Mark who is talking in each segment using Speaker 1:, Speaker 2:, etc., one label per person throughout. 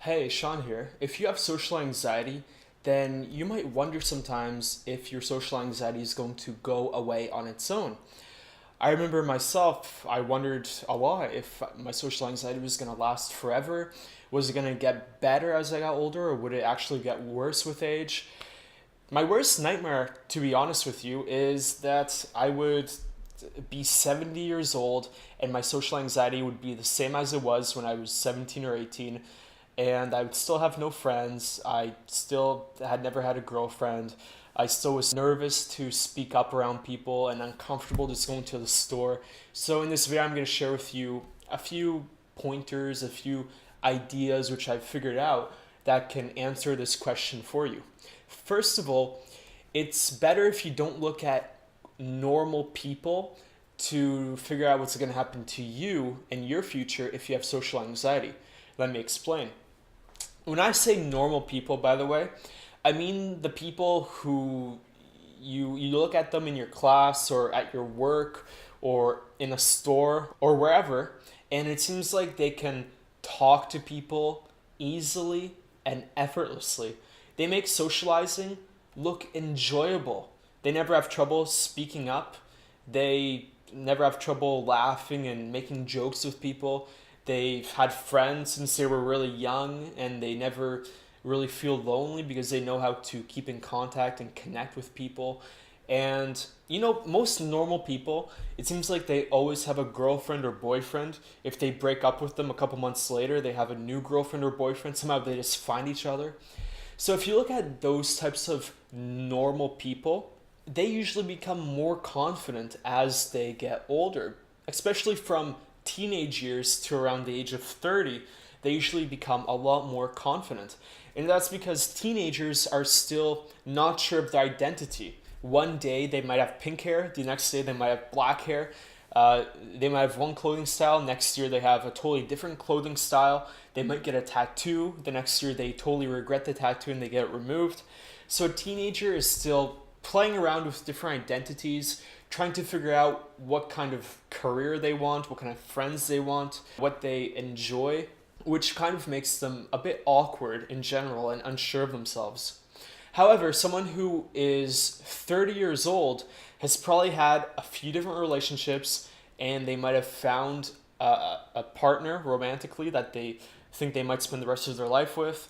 Speaker 1: Hey, Sean here. If you have social anxiety, then you might wonder sometimes if your social anxiety is going to go away on its own. I remember myself, I wondered a lot if my social anxiety was going to last forever. Was it going to get better as I got older, or would it actually get worse with age? My worst nightmare, to be honest with you, is that I would be 70 years old and my social anxiety would be the same as it was when I was 17 or 18, and I would still have no friends. I still had never had a girlfriend. I still was nervous to speak up around people and uncomfortable just going to the store. So in this video, I'm going to share with you a few pointers, a few ideas which I've figured out that can answer this question for you. First of all, it's better if you don't look at normal people to figure out what's going to happen to you in your future if you have social anxiety. Let me explain. When I say normal people, by the way, I mean the people who you look at them in your class or at your work or in a store or wherever, and it seems like they can talk to people easily and effortlessly. They make socializing look enjoyable. They never have trouble speaking up. They never have trouble laughing and making jokes with people. They've had friends since they were really young, and they never really feel lonely because they know how to keep in contact and connect with people. And most normal people, it seems like they always have a girlfriend or boyfriend. If they break up with them a couple months later, they have a new girlfriend or boyfriend. Somehow they just find each other. So if you look at those types of normal people, they usually become more confident as they get older, especially from teenage years to around the age of 30. They usually become a lot more confident. And that's because teenagers are still not sure of their identity. One day they might have pink hair, the next day they might have black hair. They might have one clothing style, next year they have a totally different clothing style. They might get a tattoo, the next year they totally regret the tattoo and they get it removed. So a teenager is still playing around with different identities, trying to figure out what kind of career they want, what kind of friends they want, what they enjoy, which kind of makes them a bit awkward in general and unsure of themselves. However, someone who is 30 years old has probably had a few different relationships, and they might have found a partner romantically that they think they might spend the rest of their life with.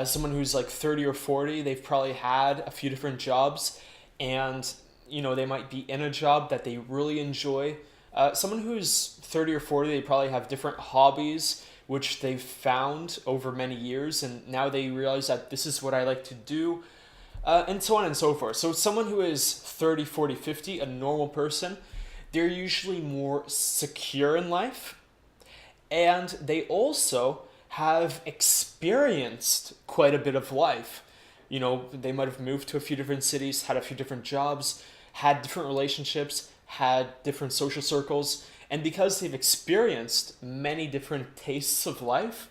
Speaker 1: Someone who's like 30 or 40, they've probably had a few different jobs, and they might be in a job that they really enjoy. Someone who's 30 or 40, they probably have different hobbies which they've found over many years, and now they realize that this is what I like to do, and so on and so forth. So someone who is 30, 40, 50, a normal person, they're usually more secure in life, and they also have experienced quite a bit of life. They might have moved to a few different cities, had a few different jobs, had different relationships, had different social circles, and because they've experienced many different tastes of life,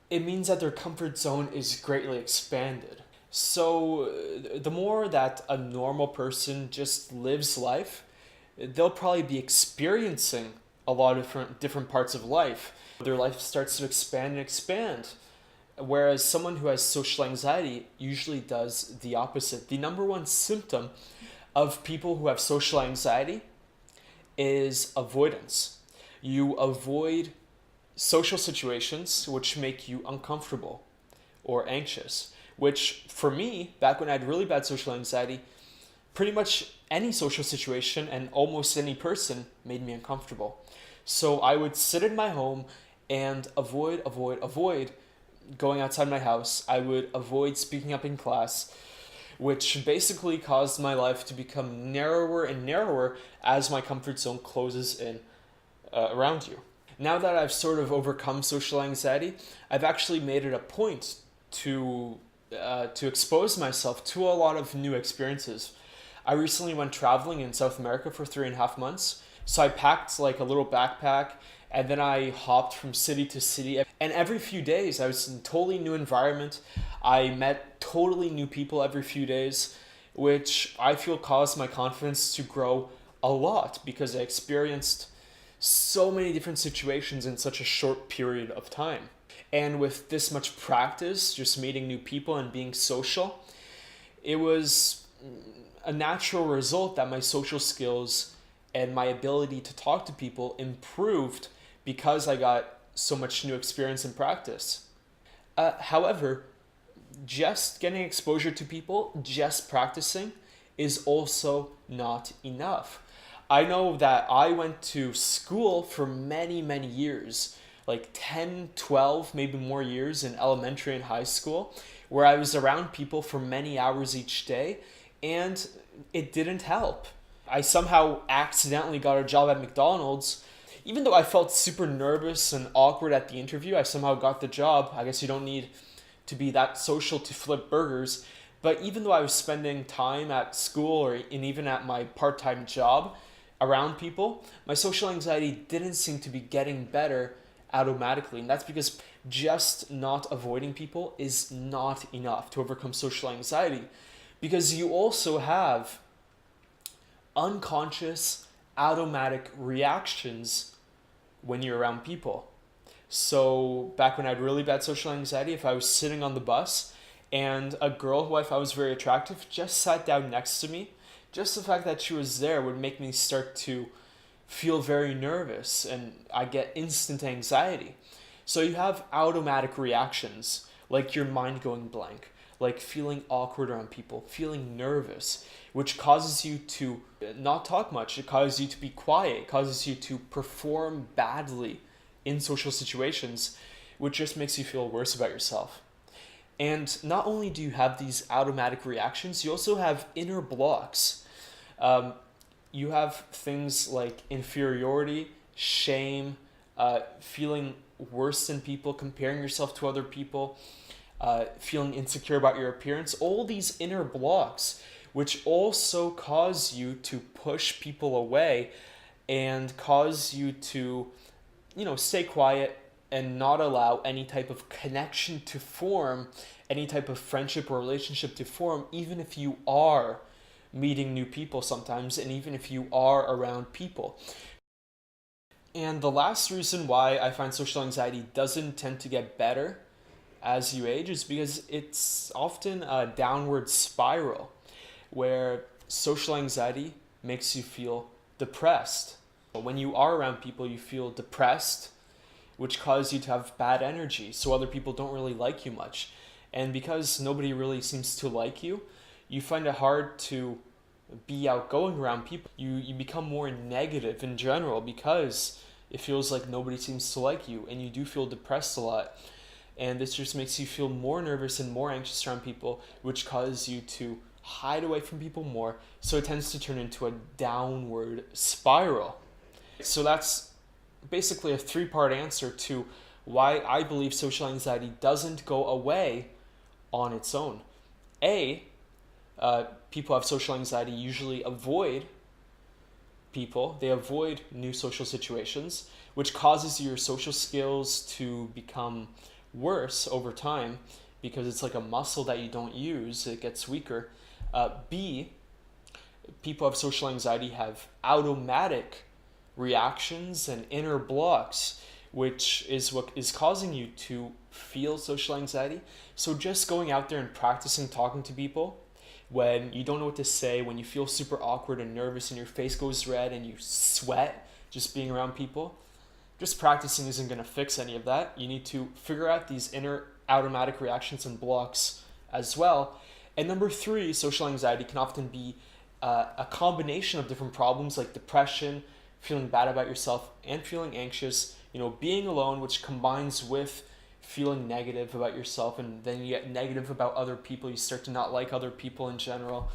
Speaker 1: it means that their comfort zone is greatly expanded. So the more that a normal person just lives life, they'll probably be experiencing a lot of different parts of life. Their life starts to expand and expand. Whereas someone who has social anxiety usually does the opposite. The number one symptom of people who have social anxiety is avoidance. You avoid social situations which make you uncomfortable or anxious, which for me, back when I had really bad social anxiety, pretty much any social situation and almost any person made me uncomfortable. So I would sit in my home and avoid going outside my house. I would avoid speaking up in class, which basically caused my life to become narrower and narrower as my comfort zone closes in around you. Now that I've sort of overcome social anxiety, I've actually made it a point to expose myself to a lot of new experiences. I recently went traveling in South America for 3.5 months. So I packed like a little backpack, and then I hopped from city to city. And every few days, I was in a totally new environment. I met totally new people every few days, which I feel caused my confidence to grow a lot because I experienced so many different situations in such a short period of time. And with this much practice, just meeting new people and being social, it was a natural result that my social skills and my ability to talk to people improved because I got so much new experience and practice. However, just getting exposure to people, just practicing, is also not enough. I know that I went to school for many, many years, like 10, 12, maybe more years in elementary and high school, where I was around people for many hours each day, and it didn't help. I somehow accidentally got a job at McDonald's. Even though I felt super nervous and awkward at the interview, I somehow got the job. I guess you don't need to be that social to flip burgers. But even though I was spending time at school and even at my part-time job around people, my social anxiety didn't seem to be getting better automatically. And that's because just not avoiding people is not enough to overcome social anxiety. Because you also have unconscious automatic reactions when you're around people. So back when I had really bad social anxiety, if I was sitting on the bus and a girl who I thought was very attractive just sat down next to me, just the fact that she was there would make me start to feel very nervous and I get instant anxiety. So you have automatic reactions like your mind going blank, like feeling awkward around people, feeling nervous, which causes you to not talk much. It causes you to be quiet. It causes you to perform badly in social situations, which just makes you feel worse about yourself. And not only do you have these automatic reactions, you also have inner blocks. You have things like inferiority, shame, feeling worse than people, comparing yourself to other people, feeling insecure about your appearance, all these inner blocks, which also cause you to push people away and cause you to, stay quiet and not allow any type of connection to form, any type of friendship or relationship to form, even if you are meeting new people sometimes, and even if you are around people. And the last reason why I find social anxiety doesn't tend to get better as you age is because it's often a downward spiral where social anxiety makes you feel depressed. When you are around people, you feel depressed, which causes you to have bad energy, so other people don't really like you much. And because nobody really seems to like you, you find it hard to be outgoing around people. You become more negative in general because it feels like nobody seems to like you, and you do feel depressed a lot. And this just makes you feel more nervous and more anxious around people, which causes you to hide away from people more. So it tends to turn into a downward spiral. So that's basically a three-part answer to why I believe social anxiety doesn't go away on its own. People have social anxiety usually avoid people. They avoid new social situations, which causes your social skills to become worse over time because it's like a muscle that you don't use. It gets weaker. B, people have social anxiety have automatic reactions and inner blocks, which is what is causing you to feel social anxiety. So just going out there and practicing talking to people when you don't know what to say, when you feel super awkward and nervous and your face goes red and you sweat just being around people, just practicing isn't going to fix any of that. You need to figure out these inner automatic reactions and blocks as well. And number three, social anxiety can often be a combination of different problems like depression, feeling bad about yourself, and feeling anxious, being alone, which combines with feeling negative about yourself, and then you get negative about other people. You start to not like other people in general.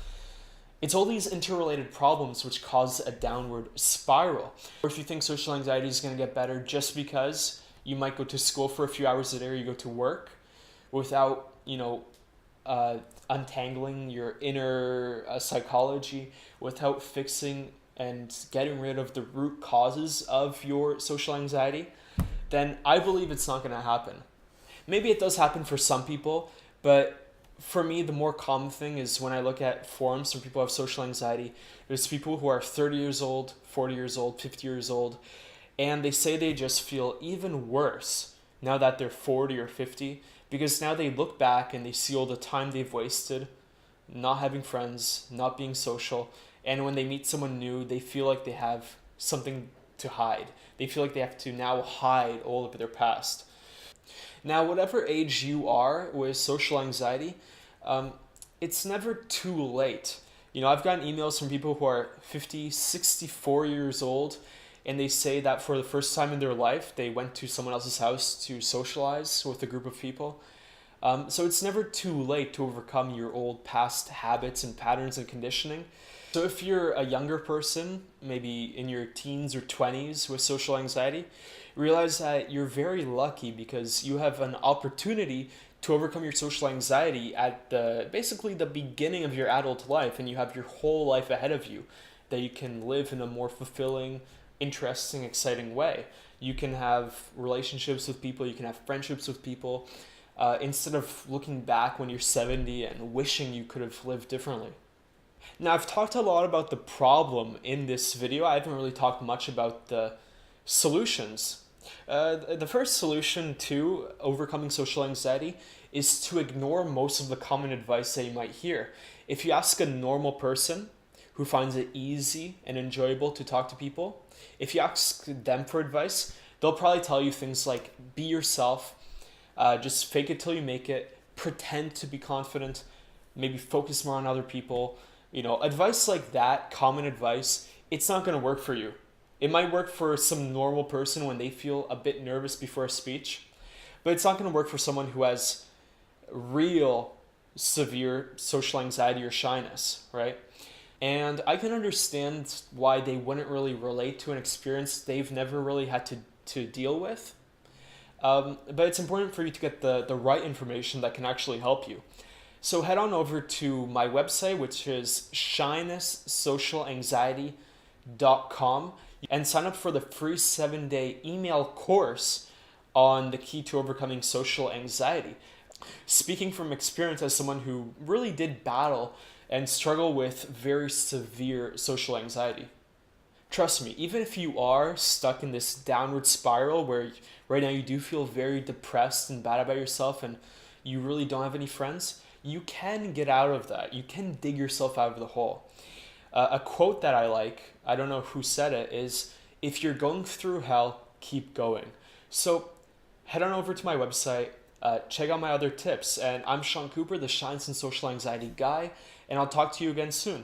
Speaker 1: It's all these interrelated problems which cause a downward spiral. Or if you think social anxiety is going to get better just because you might go to school for a few hours a day or you go to work without, untangling your inner psychology, without fixing and getting rid of the root causes of your social anxiety, then I believe it's not going to happen. Maybe it does happen for some people, but for me, the more common thing is when I look at forums where people have social anxiety, there's people who are 30 years old, 40 years old, 50 years old, and they say they just feel even worse now that they're 40 or 50, because now they look back and they see all the time they've wasted not having friends, not being social, and when they meet someone new, they feel like they have something to hide. They feel like they have to now hide all of their past. Now, whatever age you are with social anxiety, um, it's never too late. I've gotten emails from people who are 50, 64 years old, and they say that for the first time in their life, they went to someone else's house to socialize with a group of people. So it's never too late to overcome your old past habits and patterns and conditioning. So if you're a younger person, maybe in your teens or 20s with social anxiety, realize that you're very lucky because you have an opportunity to overcome your social anxiety at basically the beginning of your adult life, and you have your whole life ahead of you that you can live in a more fulfilling, interesting, exciting way. You can have relationships with people, you can have friendships with people, instead of looking back when you're 70 and wishing you could have lived differently. Now, I've talked a lot about the problem in this video. I haven't really talked much about the solutions. The first solution to overcoming social anxiety is to ignore most of the common advice that you might hear. If you ask a normal person who finds it easy and enjoyable to talk to people, if you ask them for advice, they'll probably tell you things like be yourself, just fake it till you make it, pretend to be confident, maybe focus more on other people. Advice like that, common advice, it's not going to work for you. It might work for some normal person when they feel a bit nervous before a speech, but it's not going to work for someone who has real severe social anxiety or shyness, right? And I can understand why they wouldn't really relate to an experience they've never really had to deal with. But it's important for you to get the right information that can actually help you. So head on over to my website, which is shyness.socialanxiety.com, and sign up for the free 7-day email course on the key to overcoming social anxiety. Speaking from experience as someone who really did battle and struggle with very severe social anxiety. Trust me, even if you are stuck in this downward spiral where right now you do feel very depressed and bad about yourself and you really don't have any friends, you can get out of that. You can dig yourself out of the hole. A quote that I like, I don't know who said it, is, if you're going through hell, keep going. So head on over to my website, check out my other tips. And I'm Sean Cooper, the Shyness and Social Anxiety guy, and I'll talk to you again soon.